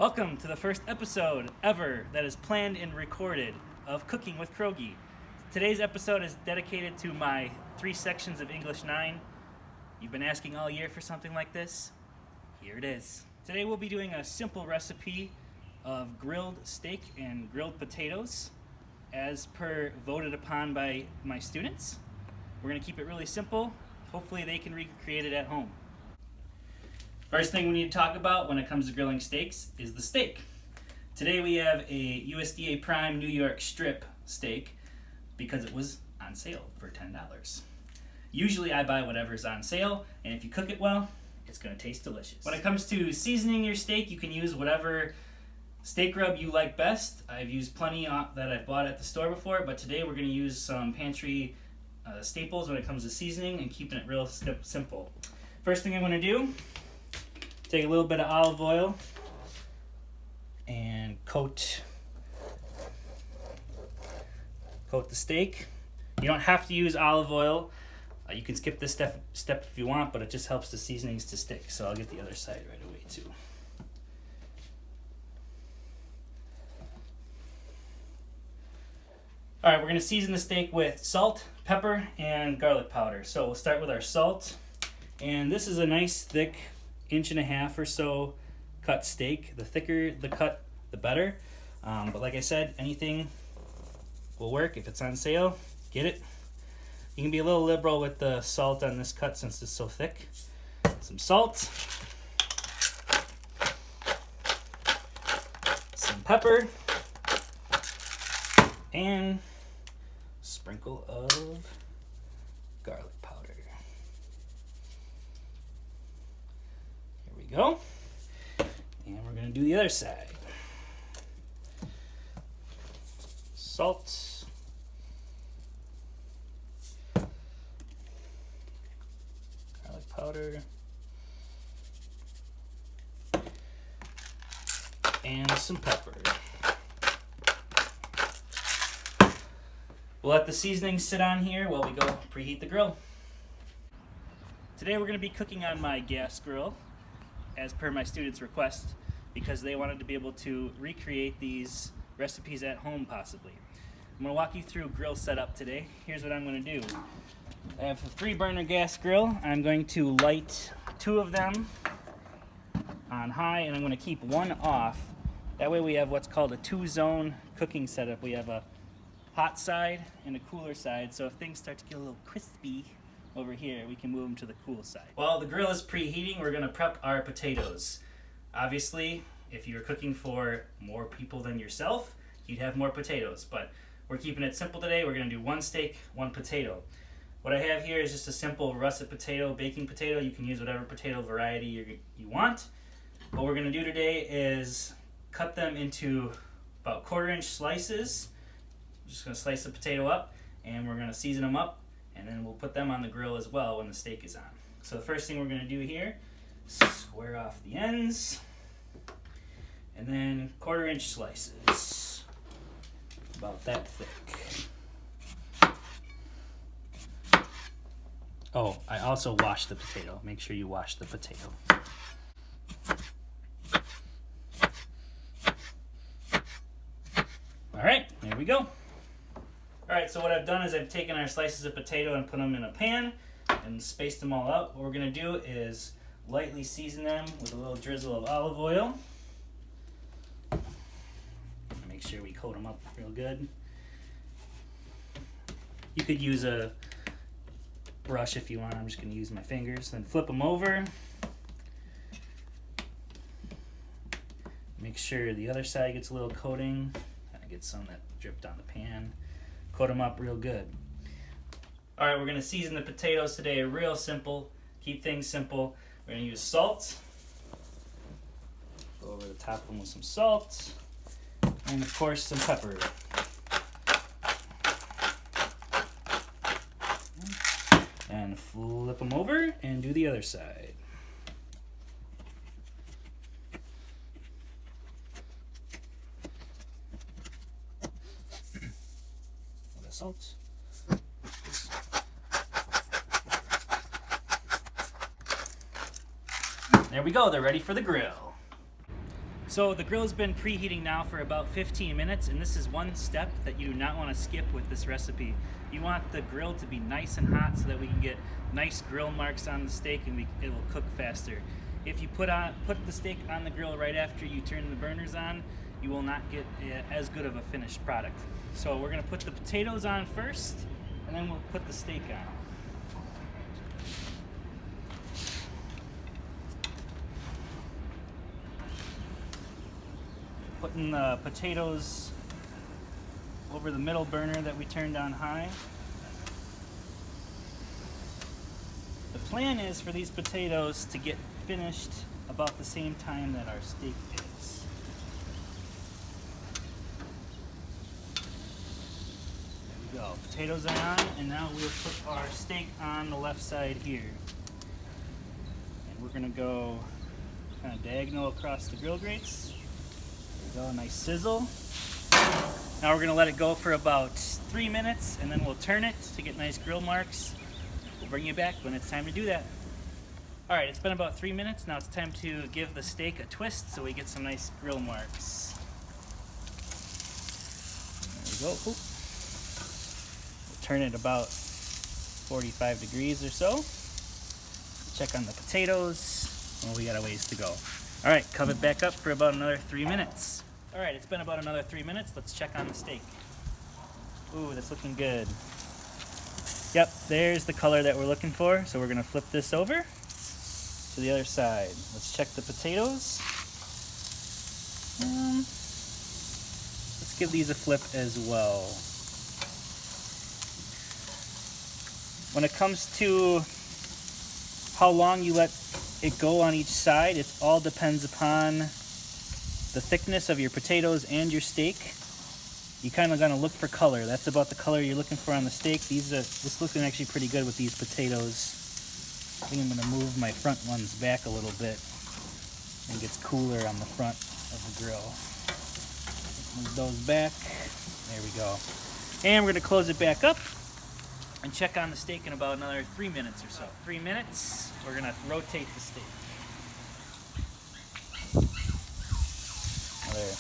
Welcome to the first episode ever that is planned and recorded of Cooking with Kroggy. Today's episode is dedicated to my 3 sections of English 9. You've been asking all year for something like this. Here it is. Today we'll be doing a simple recipe of grilled steak and grilled potatoes as per voted upon by my students. We're going to keep it really simple. Hopefully they can recreate it at home. First thing we need to talk about when it comes to grilling steaks is the steak. Today we have a USDA Prime New York strip steak because it was on sale for $10. Usually I buy whatever's on sale, and if you cook it well, it's going to taste delicious. When it comes to seasoning your steak, you can use whatever steak rub you like best. I've used plenty that I've bought at the store before, but today we're going to use some pantry staples when it comes to seasoning and keeping it real simple. First thing I'm going to do, take a little bit of olive oil and coat the steak. You don't have to use olive oil. You can skip this step if you want, but it just helps the seasonings to stick. So I'll get the other side right away too. All right, we're going to season the steak with salt, pepper, and garlic powder. So we'll start with our salt. And this is a nice thick 1.5 inch or so cut steak. The thicker the cut, the better. But like I said, anything will work. If it's on sale, get it. You can be a little liberal with the salt on this cut since it's so thick. Some salt, some pepper, and sprinkle of garlic powder. Go. And we're going to do the other side. Salt. Garlic powder. And some pepper. We'll let the seasoning sit on here while we go preheat the grill. Today we're going to be cooking on my gas grill, as per my students' request, because they wanted to be able to recreate these recipes at home possibly. I'm going to walk you through grill setup today. Here's what I'm going to do. I have a 3-burner gas grill. I'm going to light 2 of them on high, and I'm going to keep 1 off. That way we have what's called a 2-zone cooking setup. We have a hot side and a cooler side, so if things start to get a little crispy over here, we can move them to the cool side. While the grill is preheating, we're going to prep our potatoes. Obviously, if you're cooking for more people than yourself, you'd have more potatoes, but we're keeping it simple today. We're going to do 1 steak, 1 potato. What I have here is just a simple russet potato, baking potato. You can use whatever potato variety you want. What we're going to do today is cut them into about 1/4 inch slices. I'm just going to slice the potato up, and we're going to season them up, and then we'll put them on the grill as well when the steak is on. So the first thing we're going to do here, square off the ends, and then 1/4 inch slices, about that thick. Oh, I also washed the potato. Make sure you wash the potato. All right, there we go. All right, so what I've done is I've taken our slices of potato and put them in a pan and spaced them all out. What we're going to do is lightly season them with a little drizzle of olive oil. Make sure we coat them up real good. You could use a brush if you want. I'm just going to use my fingers. Then flip them over. Make sure the other side gets a little coating. Kind of get some that dripped on the pan. Coat them up real good. All right, we're going to season the potatoes today real simple. Keep things simple. We're going to use salt. Go over the top of them with some salt. And of course, some pepper. And flip them over and do the other side. Salt. There we go, they're ready for the grill. So the grill's been preheating now for about 15 minutes, and this is one step that you do not want to skip with this recipe. You want the grill to be nice and hot so that we can get nice grill marks on the steak and it will cook faster. If you put the steak on the grill right after you turn the burners on, you will not get as good of a finished product. So we're going to put the potatoes on first, and then we'll put the steak on. Putting the potatoes over the middle burner that we turned on high. The plan is for these potatoes to get finished about the same time that our steak is. There we go. Potatoes are on, and now we'll put our steak on the left side here. And we're gonna go kind of diagonal across the grill grates. There we go, a nice sizzle. Now we're gonna let it go for about 3 minutes, and then we'll turn it to get nice grill marks. We'll bring you back when it's time to do that. All right, it's been about 3 minutes. Now it's time to give the steak a twist so we get some nice grill marks. There we go. Ooh. We'll turn it about 45 degrees or so. Check on the potatoes. Well, we got a ways to go. All right, cover it back up for about another 3 minutes. All right, it's been about another 3 minutes. Let's check on the steak. Ooh, that's looking good. Yep, there's the color that we're looking for. So we're gonna flip this over to the other side. Let's check the potatoes. Let's give these a flip as well. When it comes to how long you let it go on each side, it all depends upon the thickness of your potatoes and your steak. You kind of gonna look for color. That's about the color you're looking for on the steak. This looking actually pretty good with these potatoes. I think I'm gonna move my front ones back a little bit and it gets cooler on the front of the grill. Move those back. There we go. And we're gonna close it back up and check on the steak in about another 3 minutes or so. 3 minutes, we're gonna rotate the steak. Another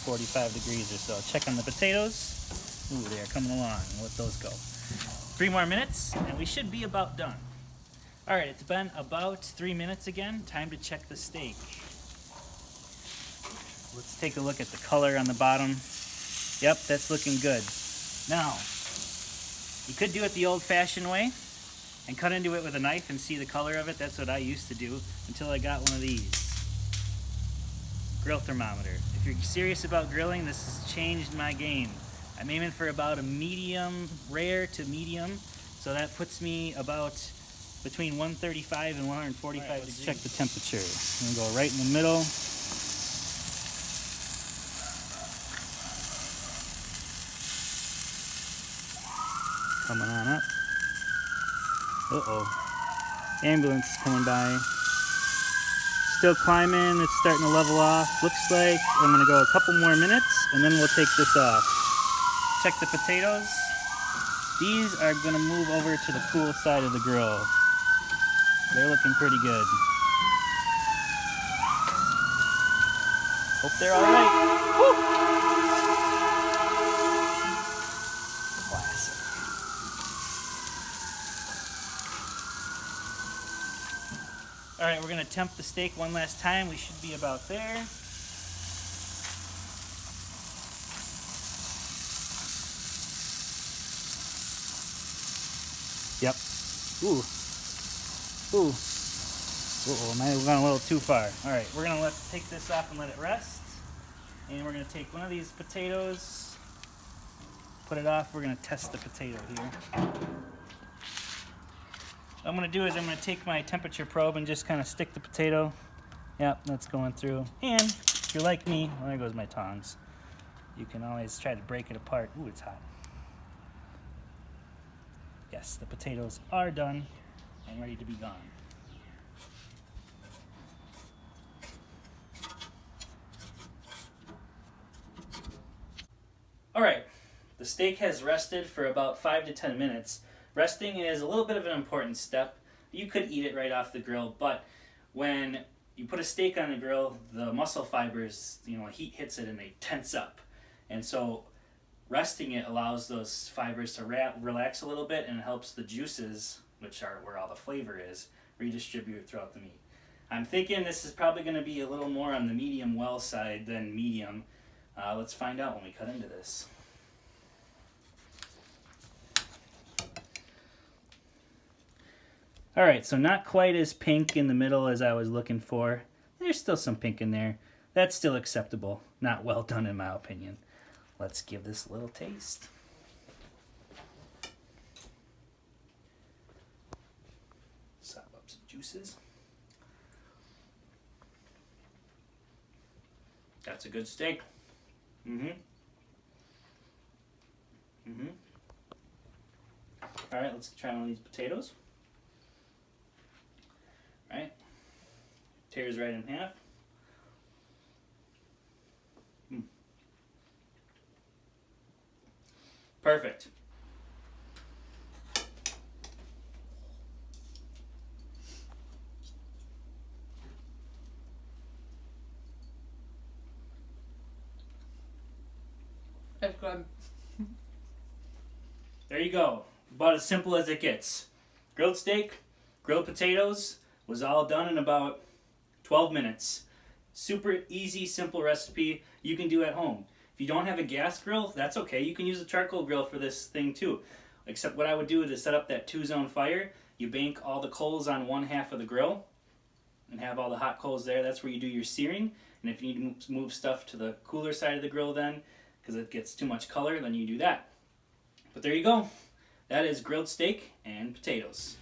45 degrees or so. Check on the potatoes. Ooh, they're coming along. Let those go. 3 more minutes, and we should be about done. All right, it's been about 3 minutes again. Time to check the steak. Let's take a look at the color on the bottom. Yep, that's looking good. Now, you could do it the old-fashioned way and cut into it with a knife and see the color of it. That's what I used to do until I got one of these. Grill thermometer. If you're serious about grilling, this has changed my game. I'm aiming for about a medium, rare to medium, so that puts me about between 135 and 145 degrees. Let's check the temperature. I'm gonna go right in the middle. Coming on up. Uh-oh. Ambulance is coming by. Still climbing, it's starting to level off. Looks like I'm gonna go a couple more minutes and then we'll take this off. Check the potatoes. These are gonna move over to the cool side of the grill. They're looking pretty good. Hope they're all right. Woo! Classic. All right, we're gonna temp the steak one last time. We should be about there. Yep. Ooh. Ooh. Uh-oh, I might have gone a little too far. All right, we're gonna take this off and let it rest. And we're gonna take one of these potatoes, put it off. We're gonna test the potato here. What I'm gonna do is I'm gonna take my temperature probe and just kind of stick the potato. Yep, that's going through. And if you're like me, well, there goes my tongs. You can always try to break it apart. Ooh, it's hot. Yes, the potatoes are done and ready to be gone. All right, the steak has rested for about 5 to 10 minutes. Resting is a little bit of an important step. You could eat it right off the grill, but when you put a steak on the grill, the muscle fibers, heat hits it and they tense up. And so resting it allows those fibers to relax a little bit, and it helps the juices, which are where all the flavor is, redistribute throughout the meat. I'm thinking this is probably going to be a little more on the medium well side than medium. Let's find out when we cut into this. Alright, so not quite as pink in the middle as I was looking for. There's still some pink in there. That's still acceptable. Not well done in my opinion. Let's give this a little taste. Sop up some juices. That's a good steak. Alright, let's try one of these potatoes. Right? Tears right in half. Perfect. That's good. There you go. About as simple as it gets. Grilled steak, grilled potatoes was all done in about 12 minutes. Super easy, simple recipe you can do at home. If you don't have a gas grill, that's okay. You can use a charcoal grill for this thing too. Except what I would do is set up that 2-zone fire. You bank all the coals on one half of the grill and have all the hot coals there. That's where you do your searing. And if you need to move stuff to the cooler side of the grill then, because it gets too much color, then you do that. But there you go. That is grilled steak and potatoes.